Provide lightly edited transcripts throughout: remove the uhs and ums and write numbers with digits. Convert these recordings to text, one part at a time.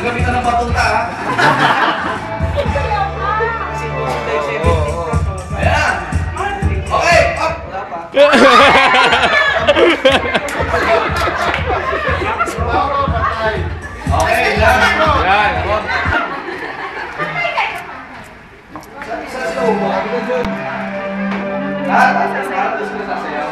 gagamitan ng batuta, ha? Ayan! Okay! Up! Okay, lang. Yan, ako. Isa sa umo, kami ka dyan. Lahat gusto ko sasayaw.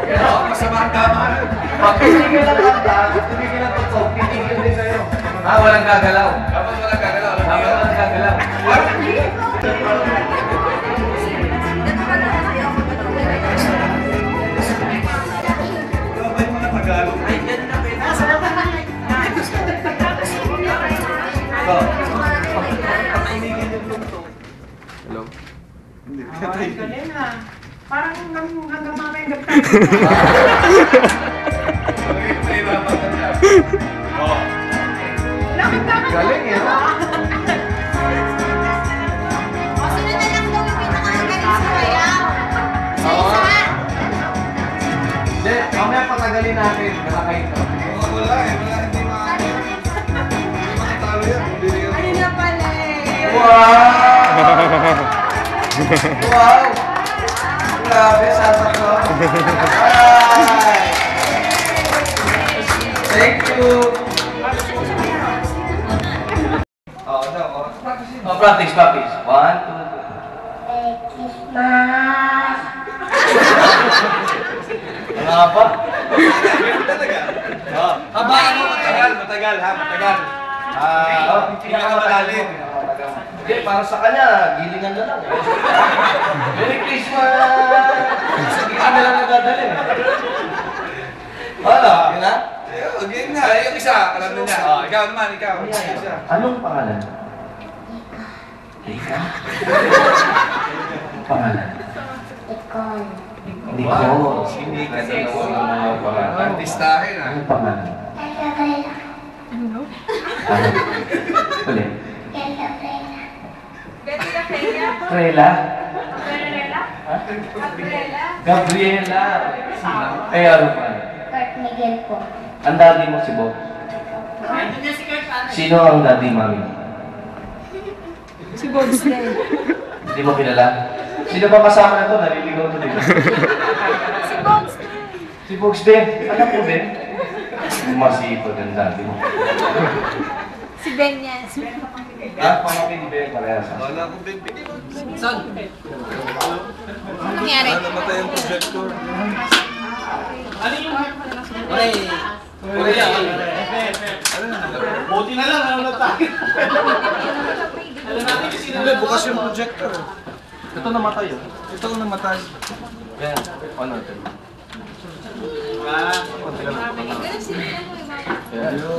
Kaya ako, masama ang tama. Pag titigil ang kanta, titigil ang tutok, titigil din sa'yo. Walang gagalaw. Dapat walang gagalaw. Dapat walang gagalaw. Hello? Hindi. Parang hanggang mamaya gabi tayo. Galing eh. Sunod na lang daw yung pinakamagaling sa bayaw. Isa-isa. Hindi, mamaya patagalin natin. Malakay ito. Wala eh. Hindi makatalo yan. Ano na pala eh. Wow! Wow! Grabe, Santa Claus. Hi! Thank you! Practice. 1, 2, 3. Christmas. Ano pa? Matagal ha, matagal. Pinakamalalim. Hindi, para sa kanya, gilingan na lang. Merry Christmas! Sa gilingan na lang nagdadalhin. Wala, yun na? Yun na, yung isa, alam na niya. Ikaw naman, ikaw. Anong pangalan? Rika? Anong pangalan? Ikaw. Nico. Hindi ka na pangalan. Artistahin ah. Anong pangalan? Ano? Ulit. Betty La Feria. Frela? Gabriela. Gabriela. Eh, ano pa? Kurt Miguel po. Ang daddy mo si Bob? Sino ang daddy, mami? Si Bob Slay. Hindi mo kilala? Sino ba kasama na to? Naliligaw to dito. Si Bob Slay. Si Box din. Anak ko din. Masipag ang daddy mo. Si Ben yan. Pamangkin ni Ben, parehas. Wala akong baby. Saan? Ano nangyari? Namatay ang projector. Uli yan. Buti na lang, ano na tayo? Hindi, bukas yung projector. Ito namatay yun. Ito ang namatay. Yan. On natin. Hello.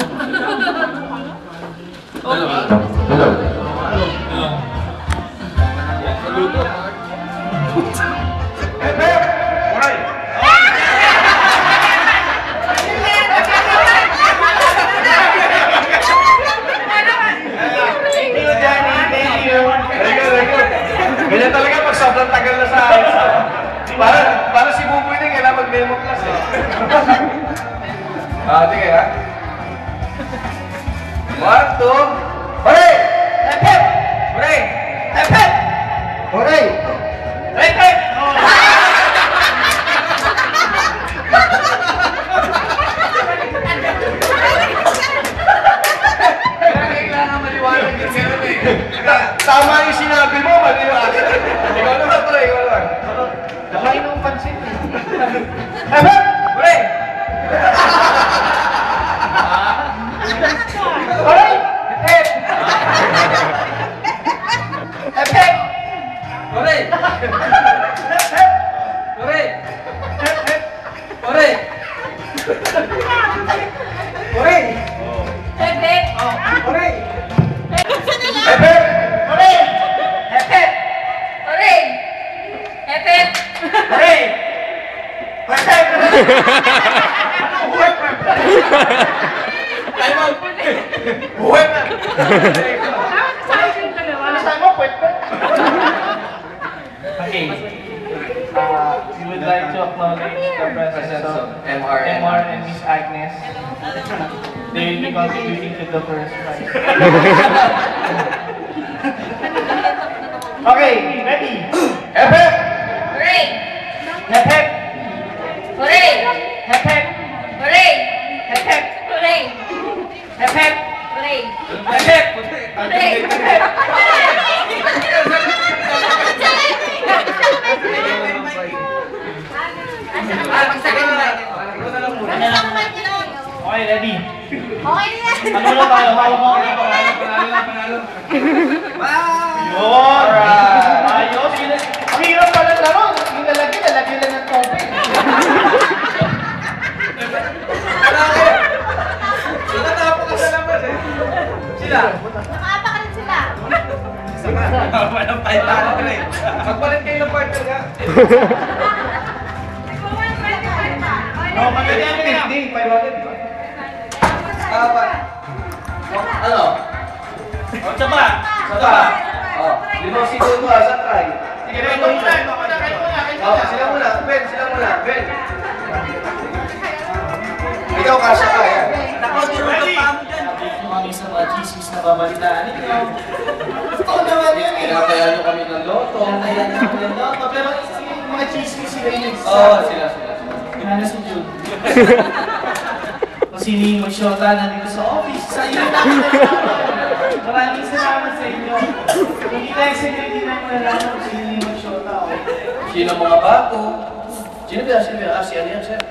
Ganyan talaga pag sobrang tagal na sa ayos. Para si Buboy din, kailangan mag-demo class eh. Sige ha. 1, 2. Hooray! Hep! Hooray! Hep! Hooray! Hep! Kailangan maliwanag yung gano'n eh. Tama yung sinabi mo, maliwanag. Ikaw naman, pre, ikaw naman. Damayin ng pansin eh. Hep! Hooray! Hooray! Hep! Hep! Hooray! Hooray! Hooray! Hooray! Bebe. Hooray! Sana lang. Hooray! Hep! Oray. Epe. Hooray! Hep! Time out! Buhay na! Sama, pwede. Okay. We would like to acknowledge acknowledge the presence of MR and Miss Agnes. They will be contributing to the first prize. Okay, ready? Hep hep! Hooray! Hep hep! Hooray! Hep hep! Hooray! Hep hep! Hooray! Hep hep! Hooray! Hep hep! Hooray! Okay, ready? Okay na yan. Ano na tayo? Hawak-hawak. Panalo! Yun! Ayos! Ang hirap pala ng laro. Yung lalagyan lang ng tubig. Nakapakasa naman eh. Sila? Nakapakalit sila. Walang paitano ka na eh. Magpalit kayo ng partner ka. Oh, magaling yan. 50, 500. Ano? O, saba. Saka. Oh, 5 segundo sa try. Sige, kayo muna. Oh, sila muna. Ben, sila muna. Ben. Ikaw kasya ka yan. Ready? Kami sa mga chismis na babalitaan ninyo. Oo naman yun eh. Kinakaya nyo kami ng loto. Kaya na ako ng loto. Pero yung mga chismis sila yung Oo, sila. Kinala si Jude. Kung sino yung mag-shota nandito sa office, sa iyo namin nalaman. Maraming salamat sa inyo. Hindi tayo sa inyo, hindi namin nalaman kung sino yung mag-shota. Sino mga bago? Sino ba? Si ano yan, sir?